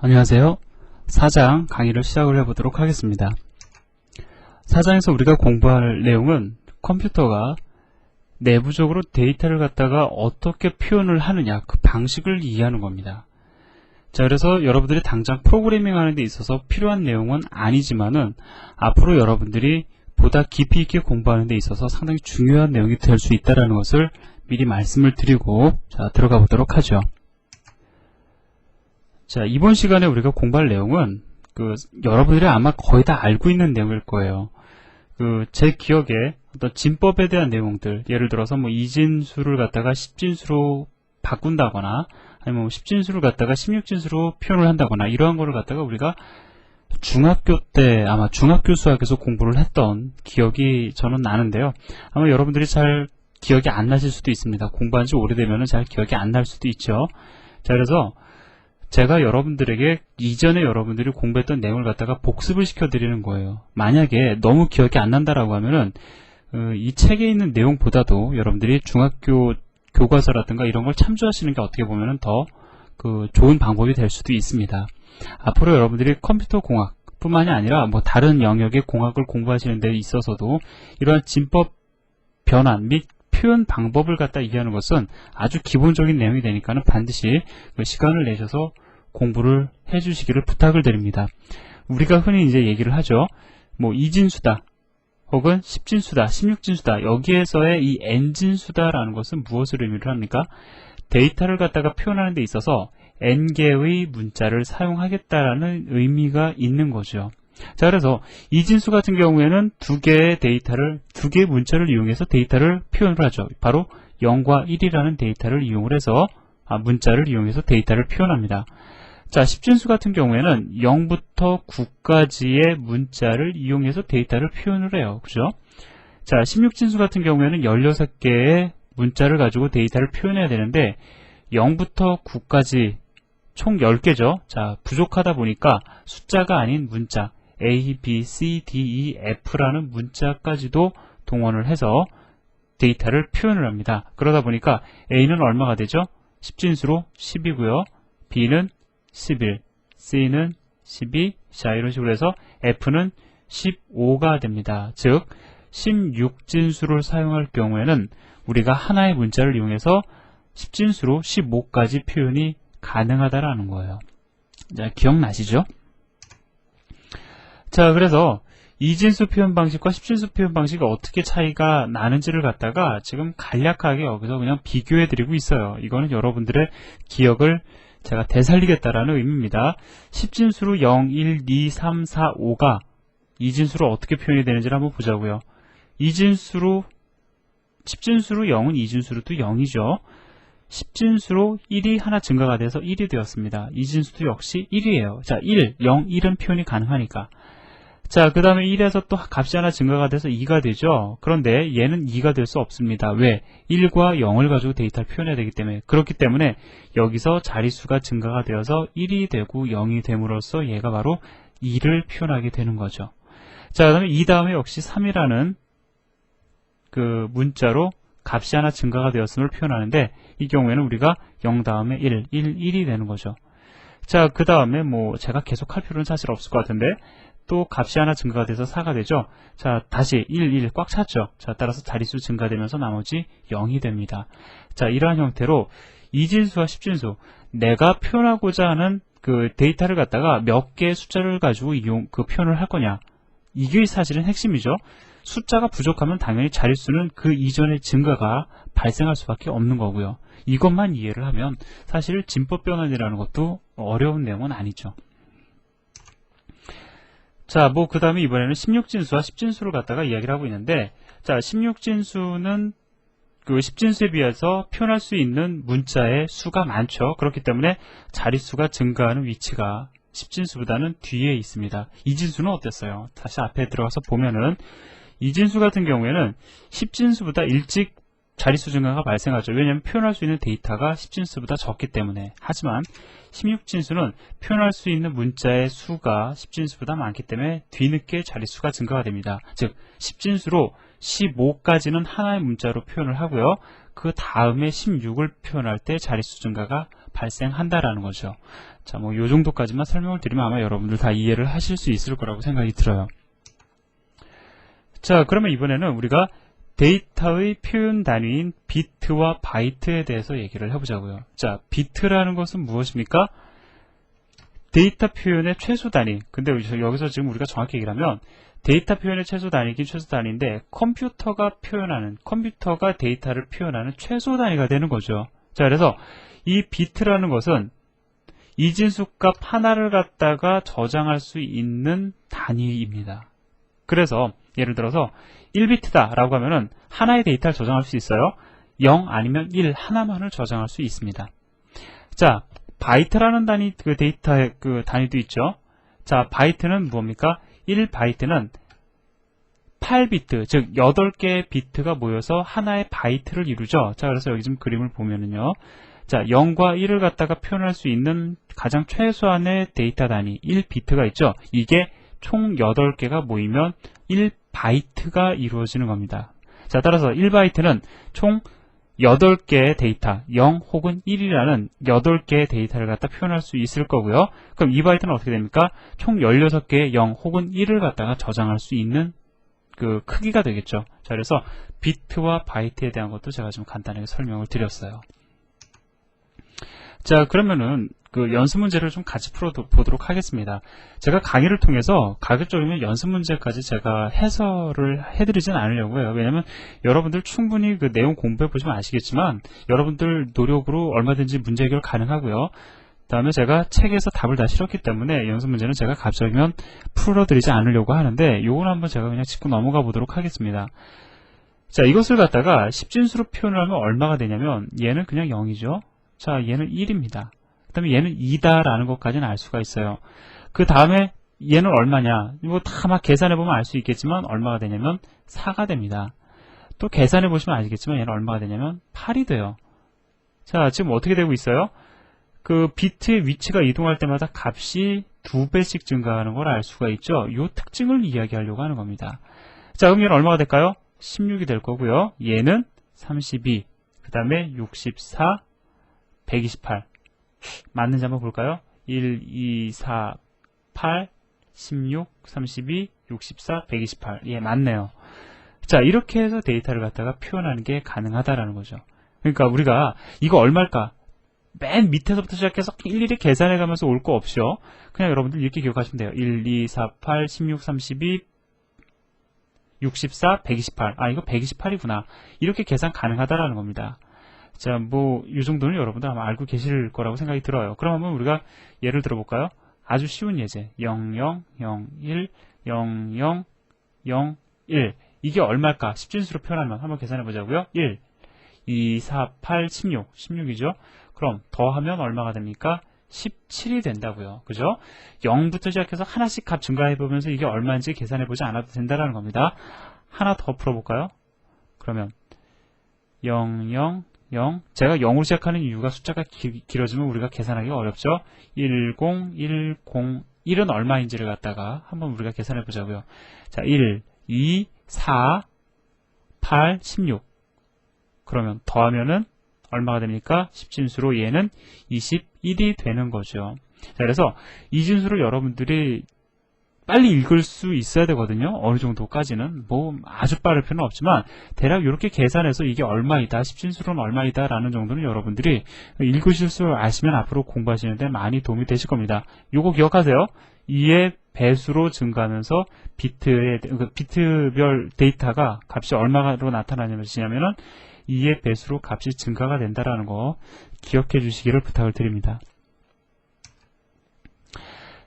안녕하세요. 4장 강의를 시작을 해보도록 하겠습니다. 4장에서 우리가 공부할 내용은 컴퓨터가 내부적으로 데이터를 갖다가 어떻게 표현을 하느냐, 그 방식을 이해하는 겁니다. 자, 그래서 여러분들이 당장 프로그래밍 하는 데 있어서 필요한 내용은 아니지만은 앞으로 여러분들이 보다 깊이 있게 공부하는 데 있어서 상당히 중요한 내용이 될 수 있다는 것을 미리 말씀을 드리고 자, 들어가 보도록 하죠. 자, 이번 시간에 우리가 공부할 내용은 여러분들이 아마 거의 다 알고 있는 내용일 거예요. 제 기억에 어떤 진법에 대한 내용들, 예를 들어서 뭐 이진수를 갖다가 십진수로 바꾼다거나 아니면 10진수를 갖다가 16진수로 표현을 한다거나 이러한 거를 갖다가 우리가 중학교 때 아마 중학교 수학에서 공부를 했던 기억이 저는 나는데요. 아마 여러분들이 잘 기억이 안 나실 수도 있습니다. 공부한 지 오래되면 잘 기억이 안 날 수도 있죠. 자, 그래서 제가 여러분들에게 이전에 여러분들이 공부했던 내용을 갖다가 복습을 시켜드리는 거예요. 만약에 너무 기억이 안 난다라고 하면은 이 책에 있는 내용보다도 여러분들이 중학교 교과서라든가 이런 걸 참조하시는 게 어떻게 보면은 더 좋은 방법이 될 수도 있습니다. 앞으로 여러분들이 컴퓨터 공학 뿐만이 아니라 뭐 다른 영역의 공학을 공부하시는 데 있어서도 이러한 진법 변환 및 표현 방법을 갖다 이해하는 것은 아주 기본적인 내용이 되니까는 반드시 시간을 내셔서 공부를 해주시기를 부탁을 드립니다. 우리가 흔히 이제 얘기를 하죠. 뭐 이진수다, 혹은 10진수다, 16진수다. 여기에서의 이 n진수다라는 것은 무엇을 의미를 합니까? 데이터를 갖다가 표현하는 데 있어서 n개의 문자를 사용하겠다라는 의미가 있는 거죠. 자, 그래서 이진수 같은 경우에는 두 개의 문자를 이용해서 데이터를 표현을 하죠. 바로 0과 1이라는 데이터를 이용을 해서 문자를 이용해서 데이터를 표현합니다. 자, 10진수 같은 경우에는 0부터 9까지의 문자를 이용해서 데이터를 표현을 해요. 그죠? 자, 16진수 같은 경우에는 16개의 문자를 가지고 데이터를 표현해야 되는데 0부터 9까지 총 10개죠. 자, 부족하다 보니까 숫자가 아닌 문자 A, B, C, D, E, F라는 문자까지도 동원을 해서 데이터를 표현을 합니다. 그러다 보니까 A는 얼마가 되죠? 10진수로 10이고요. B는 11, C는 12, 자, 이런 식으로 해서 F는 15가 됩니다. 즉 16진수를 사용할 경우에는 우리가 하나의 문자를 이용해서 10진수로 15까지 표현이 가능하다라는 거예요. 자, 기억나시죠? 자, 그래서 이진수 표현 방식과 10진수 표현 방식이 어떻게 차이가 나는지를 갖다가 지금 간략하게 여기서 그냥 비교해 드리고 있어요. 이거는 여러분들의 기억을 제가 되살리겠다라는 의미입니다. 10진수로 0, 1, 2, 3, 4, 5가 이진수로 어떻게 표현이 되는지를 한번 보자고요. 10진수로 0은 이진수로도 0이죠. 10진수로 1이 하나 증가가 돼서 1이 되었습니다. 이진수도 역시 1이에요. 자, 1, 0, 1은 표현이 가능하니까. 자, 그 다음에 1에서 또 값이 하나 증가가 돼서 2가 되죠. 그런데 얘는 2가 될 수 없습니다. 왜? 1과 0을 가지고 데이터를 표현해야 되기 때문에. 그렇기 때문에 여기서 자릿수가 증가가 되어서 1이 되고 0이 됨으로써 얘가 바로 2를 표현하게 되는 거죠. 자, 그 다음에 이 다음에 역시 3이라는 문자로 값이 하나 증가가 되었음을 표현하는데 이 경우에는 우리가 0 다음에 1이 되는 거죠. 자, 그 다음에 뭐 제가 계속 할 필요는 사실 없을 것 같은데 또 값이 하나 증가가 돼서 4가 되죠. 자, 다시 1 꽉 찼죠. 자, 따라서 자릿수 증가되면서 나머지 0이 됩니다. 자, 이러한 형태로 이진수와 10진수, 내가 표현하고자 하는 데이터를 갖다가 몇 개의 숫자를 가지고 표현을 할 거냐. 이게 사실은 핵심이죠. 숫자가 부족하면 당연히 자릿수는 그 이전의 증가가 발생할 수밖에 없는 거고요. 이것만 이해를 하면 사실 진법 변환이라는 것도 어려운 내용은 아니죠. 자, 뭐 그 다음에 이번에는 16진수와 10진수를 갖다가 이야기를 하고 있는데, 자, 16진수는 10진수에 비해서 표현할 수 있는 문자의 수가 많죠. 그렇기 때문에 자릿수가 증가하는 위치가 10진수보다는 뒤에 있습니다. 이진수는 어땠어요? 다시 앞에 들어가서 보면은 이진수 같은 경우에는 10진수보다 일찍 자릿수 증가가 발생하죠. 왜냐하면 표현할 수 있는 데이터가 10진수보다 적기 때문에. 하지만 16진수는 표현할 수 있는 문자의 수가 10진수보다 많기 때문에 뒤늦게 자릿수가 증가가 됩니다. 즉 10진수로 15까지는 하나의 문자로 표현을 하고요. 그 다음에 16을 표현할 때 자릿수 증가가 발생한다라는 거죠. 자, 뭐 요 정도까지만 설명을 드리면 아마 여러분들 다 이해를 하실 수 있을 거라고 생각이 들어요. 자, 그러면 이번에는 우리가 데이터의 표현 단위인 비트와 바이트에 대해서 얘기를 해보자고요. 자, 비트라는 것은 무엇입니까? 데이터 표현의 최소 단위. 근데 여기서 지금 우리가 정확히 얘기를 하면 데이터 표현의 최소 단위긴 최소 단위인데 컴퓨터가 데이터를 표현하는 최소 단위가 되는 거죠. 자, 그래서 이 비트라는 것은 이진수 값 하나를 갖다가 저장할 수 있는 단위입니다. 그래서 예를 들어서 1비트다 라고 하면은 하나의 데이터를 저장할 수 있어요. 0 아니면 1 하나만을 저장할 수 있습니다. 자, 바이트라는 단위, 그 데이터의 그 단위도 있죠. 자, 바이트는 뭡니까? 1바이트는 8비트, 즉 8개의 비트가 모여서 하나의 바이트를 이루죠. 자, 그래서 여기 좀 그림을 보면은요. 자, 0과 1을 갖다가 표현할 수 있는 가장 최소한의 데이터 단위 1비트가 있죠. 이게 총 8개가 모이면 1바이트가 이루어지는 겁니다. 자, 따라서 1바이트는 총 8개의 데이터, 0 혹은 1이라는 8개의 데이터를 갖다 표현할 수 있을 거고요. 그럼 2바이트는 어떻게 됩니까? 총 16개의 0 혹은 1을 갖다가 저장할 수 있는 그 크기가 되겠죠. 자, 그래서 비트와 바이트에 대한 것도 제가 좀 간단하게 설명을 드렸어요. 자, 그러면은 그 연습 문제를 좀 같이 풀어보도록 하겠습니다. 제가 강의를 통해서 가급적이면 연습 문제까지 제가 해설을 해드리진 않으려고 해요. 왜냐면 여러분들 충분히 그 내용 공부해 보시면 아시겠지만 여러분들 노력으로 얼마든지 문제 해결 가능하고요. 다음에 제가 책에서 답을 다 실었기 때문에 연습 문제는 제가 가급적이면 풀어드리지 않으려고 하는데 요건 한번 제가 그냥 짚고 넘어가 보도록 하겠습니다. 자, 이것을 갖다가 십진수로 표현을 하면 얼마가 되냐면 얘는 그냥 0이죠. 자, 얘는 1입니다. 그 다음에 얘는 2다라는 것까지는 알 수가 있어요. 그 다음에 얘는 얼마냐? 이거 다 막 계산해보면 알 수 있겠지만 얼마가 되냐면 4가 됩니다. 또 계산해보시면 아시겠지만 얘는 얼마가 되냐면 8이 돼요. 자, 지금 어떻게 되고 있어요? 그 비트의 위치가 이동할 때마다 값이 2배씩 증가하는 걸 알 수가 있죠. 이 특징을 이야기하려고 하는 겁니다. 자, 그럼 얘는 얼마가 될까요? 16이 될 거고요. 얘는 32, 그 다음에 64, 128 맞는지 한번 볼까요? 1, 2, 4, 8, 16, 32, 64, 128 예, 맞네요. 자, 이렇게 해서 데이터를 갖다가 표현하는 게 가능하다라는 거죠. 그러니까 우리가 이거 얼마일까? 맨 밑에서부터 시작해서 일일이 계산해 가면서 올 거 없이요. 그냥 여러분들 이렇게 기억하시면 돼요. 1, 2, 4, 8, 16, 32, 64, 128 아, 이거 128이구나. 이렇게 계산 가능하다라는 겁니다. 자, 뭐, 이 정도는 여러분들 아마 알고 계실 거라고 생각이 들어요. 그럼 한번 우리가 예를 들어볼까요? 아주 쉬운 예제. 0, 0, 0, 1, 0, 0, 0, 1. 이게 얼마일까? 십진수로 표현하면 한번 계산해 보자고요. 1, 2, 4, 8, 16. 16이죠? 그럼 더하면 얼마가 됩니까? 17이 된다고요. 그죠? 0부터 시작해서 하나씩 값 증가해 보면서 이게 얼마인지 계산해 보지 않아도 된다는 겁니다. 하나 더 풀어볼까요? 그러면 0, 0, 0. 제가 0으로 시작하는 이유가 숫자가 길어지면 우리가 계산하기가 어렵죠. 10, 10, 1은 얼마인지를 갖다가 한번 우리가 계산해 보자고요. 자, 1, 2, 4, 8, 16. 그러면 더하면은 얼마가 됩니까? 십진수로 얘는 21이 되는 거죠. 자, 그래서 이 진수를 여러분들이 빨리 읽을 수 있어야 되거든요. 어느 정도까지는 뭐 아주 빠를 필요는 없지만 대략 이렇게 계산해서 이게 얼마이다, 십진수로는 얼마이다 라는 정도는 여러분들이 읽으실 수 아시면 앞으로 공부하시는데 많이 도움이 되실 겁니다. 요거 기억하세요. 2의 배수로 증가하면서 비트별 데이터가 값이 얼마로 나타나냐면은 2의 배수로 값이 증가가 된다라는 거 기억해 주시기를 부탁을 드립니다.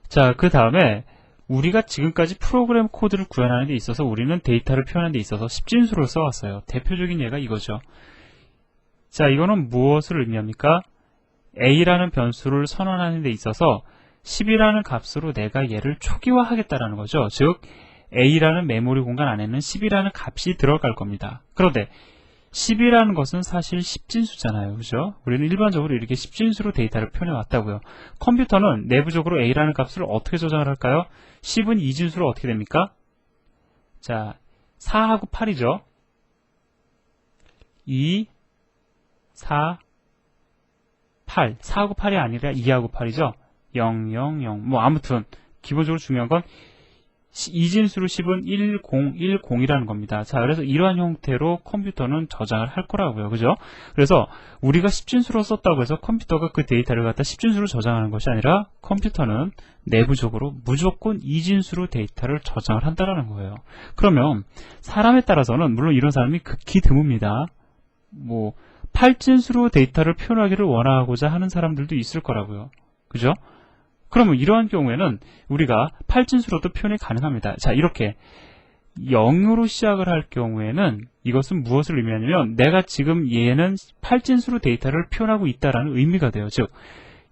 자, 그 다음에 우리가 지금까지 프로그램 코드를 구현하는 데 있어서 우리는 데이터를 표현하는 데 있어서 십진수를 써왔어요. 대표적인 예가 이거죠. 자, 이거는 무엇을 의미합니까? a라는 변수를 선언하는 데 있어서 10이라는 값으로 내가 얘를 초기화하겠다라는 거죠. 즉 a라는 메모리 공간 안에는 10이라는 값이 들어갈 겁니다. 그런데 10이라는 것은 사실 십진수잖아요. 그죠? 우리는 일반적으로 이렇게 십진수로 데이터를 표현해 왔다고요. 컴퓨터는 내부적으로 a라는 값을 어떻게 조정을 할까요? 10은 이진수로 어떻게 됩니까? 자, 4하고 8이죠. 2, 4, 8, 4하고 8이 아니라 2하고 8이죠. 0, 0, 0. 뭐 아무튼 기본적으로 중요한 건 이진수로 10은 10, 10이라는 겁니다. 자, 그래서 이러한 형태로 컴퓨터는 저장을 할 거라고요. 그죠? 그래서 우리가 10진수로 썼다고 해서 컴퓨터가 그 데이터를 갖다 10진수로 저장하는 것이 아니라 컴퓨터는 내부적으로 무조건 이진수로 데이터를 저장을 한다는 거예요. 그러면 사람에 따라서는 물론 이런 사람이 극히 드뭅니다. 뭐 8진수로 데이터를 표현하기를 원하고자 하는 사람들도 있을 거라고요. 그죠? 그러면 이러한 경우에는 우리가 8진수로도 표현이 가능합니다. 자, 이렇게 0으로 시작을 할 경우에는 이것은 무엇을 의미하냐면 내가 지금 얘는 8진수로 데이터를 표현하고 있다라는 의미가 돼요. 즉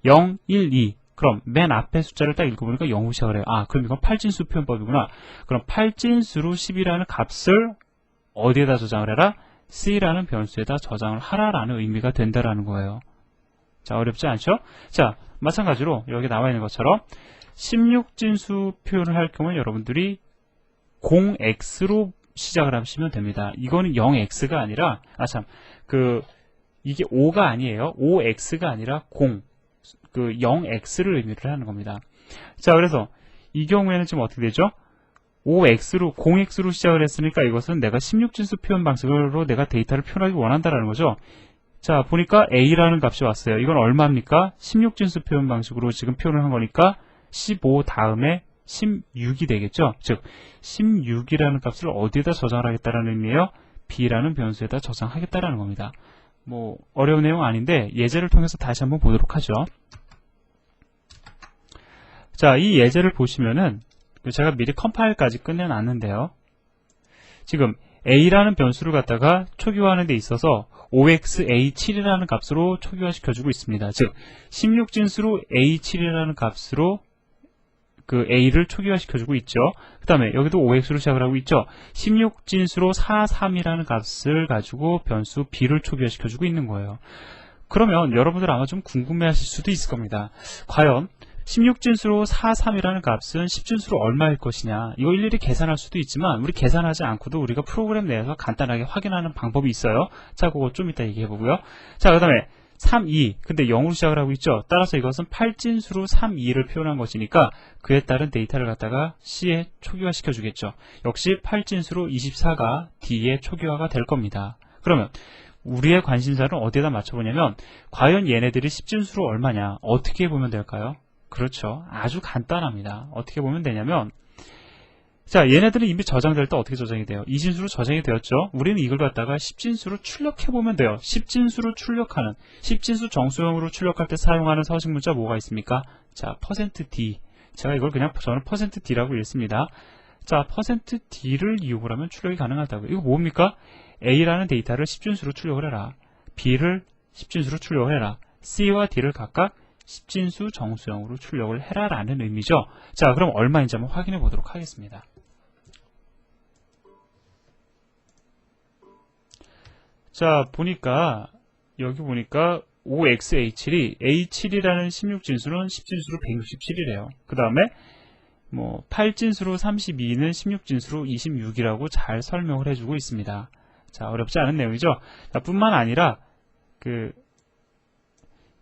0, 1, 2 그럼 맨 앞에 숫자를 딱 읽어보니까 0으로 시작을 해요. 아, 그럼 이건 8진수 표현법이구나. 그럼 8진수로 10이라는 값을 어디에다 저장을 해라? C라는 변수에다 저장을 하라라는 의미가 된다라는 거예요. 자, 어렵지 않죠? 자, 마찬가지로 여기 나와 있는 것처럼 16진수 표현을 할 경우에 여러분들이 0x로 시작을 하시면 됩니다. 이거는 0x가 아니라 이게 5가 아니에요. 5x가 아니라 0x를 의미를 하는 겁니다. 자, 그래서 이 경우에는 지금 어떻게 되죠? 0x로 시작을 했으니까 이것은 내가 16진수 표현 방식으로 내가 데이터를 표현하기 원한다라는 거죠. 자, 보니까 a라는 값이 왔어요. 이건 얼마입니까? 16진수 표현 방식으로 지금 표현을 한 거니까 15 다음에 16이 되겠죠. 즉 16이라는 값을 어디에다 저장을 하겠다는 의미예요? b라는 변수에다 저장하겠다라는 겁니다. 뭐 어려운 내용 아닌데 예제를 통해서 다시 한번 보도록 하죠. 자, 이 예제를 보시면은 제가 미리 컴파일까지 끝내놨는데요. 지금 a라는 변수를 갖다가 초기화하는 데 있어서 5xa7이라는 값으로 초기화시켜주고 있습니다. 즉 16진수로 a7이라는 값으로 그 a를 초기화시켜주고 있죠. 그 다음에 여기도 5x로 시작을 하고 있죠. 16진수로 43이라는 값을 가지고 변수 b를 초기화시켜주고 있는 거예요. 그러면 여러분들 아마 좀 궁금해하실 수도 있을 겁니다. 과연 16진수로 43이라는 값은 10진수로 얼마일 것이냐, 이거 일일이 계산할 수도 있지만 우리 계산하지 않고도 우리가 프로그램 내에서 간단하게 확인하는 방법이 있어요. 자, 그거 좀 이따 얘기해 보고요. 자, 그 다음에 3, 2 근데 0으로 시작을 하고 있죠. 따라서 이것은 8진수로 3, 2를 표현한 것이니까 그에 따른 데이터를 갖다가 C에 초기화 시켜주겠죠. 역시 8진수로 24가 D에 초기화가 될 겁니다. 그러면 우리의 관심사는 어디에다 맞춰보냐면 과연 얘네들이 10진수로 얼마냐, 어떻게 보면 될까요? 그렇죠. 아주 간단합니다. 어떻게 보면 되냐면, 자, 얘네들은 이미 저장될 때 어떻게 저장이 돼요? 2진수로 저장이 되었죠. 우리는 이걸 갖다가 10진수로 출력해보면 돼요. 10진수로 출력하는, 10진수 정수형으로 출력할 때 사용하는 서식 문자 뭐가 있습니까? 자, %d. 제가 이걸 그냥 저는 %d라고 읽습니다. 자, %d를 이용을 하면 출력이 가능하다고요. 이거 뭡니까? a라는 데이터를 10진수로 출력을 해라. b를 10진수로 출력을 해라. c와 d를 각각 10진수 정수형으로 출력을 해라라는 의미죠. 자, 그럼 얼마인지 한번 확인해 보도록 하겠습니다. 자, 여기 보니까 5xa7이 a7이라는 16진수는 10진수로 167이래요. 그 다음에 8진수로 32는 16진수로 26이라고 잘 설명을 해주고 있습니다. 자, 어렵지 않은 내용이죠. 자, 뿐만 아니라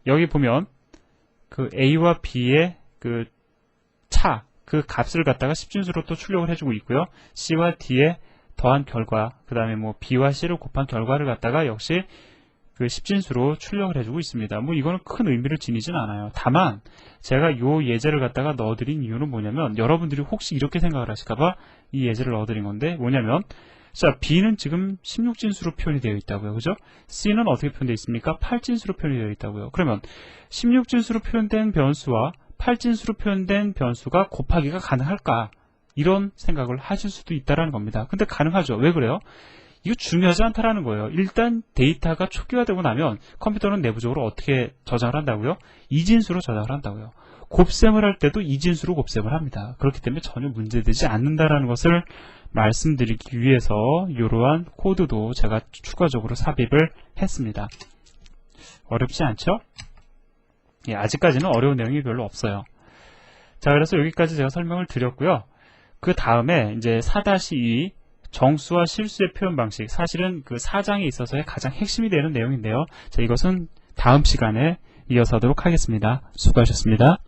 여기 보면 A와 B의 그 값을 갖다가 10진수로 또 출력을 해주고 있고요. C와 D의 더한 결과, 그 다음에 B와 C를 곱한 결과를 갖다가 역시 그 10진수로 출력을 해주고 있습니다. 이거는 큰 의미를 지니진 않아요. 다만, 제가 요 예제를 갖다가 넣어드린 이유는 뭐냐면, 여러분들이 혹시 이렇게 생각을 하실까봐 이 예제를 넣어드린 건데, 뭐냐면, 자, B는 지금 16진수로 표현이 되어 있다고요. 그죠? C는 어떻게 표현되어 있습니까? 8진수로 표현이 되어 있다고요. 그러면 16진수로 표현된 변수와 8진수로 표현된 변수가 곱하기가 가능할까? 이런 생각을 하실 수도 있다는 겁니다. 근데 가능하죠. 왜 그래요? 이거 중요하지 않다라는 거예요. 일단 데이터가 초기화되고 나면 컴퓨터는 내부적으로 어떻게 저장을 한다고요? 이진수로 저장을 한다고요. 곱셈을 할 때도 이진수로 곱셈을 합니다. 그렇기 때문에 전혀 문제되지 않는다라는 것을 말씀드리기 위해서 이러한 코드도 제가 추가적으로 삽입을 했습니다. 어렵지 않죠? 예, 아직까지는 어려운 내용이 별로 없어요. 자, 그래서 여기까지 제가 설명을 드렸고요. 그 다음에 이제 4-2 정수와 실수의 표현 방식, 사실은 그 4장에 있어서의 가장 핵심이 되는 내용인데요. 자, 이것은 다음 시간에 이어서 하도록 하겠습니다. 수고하셨습니다.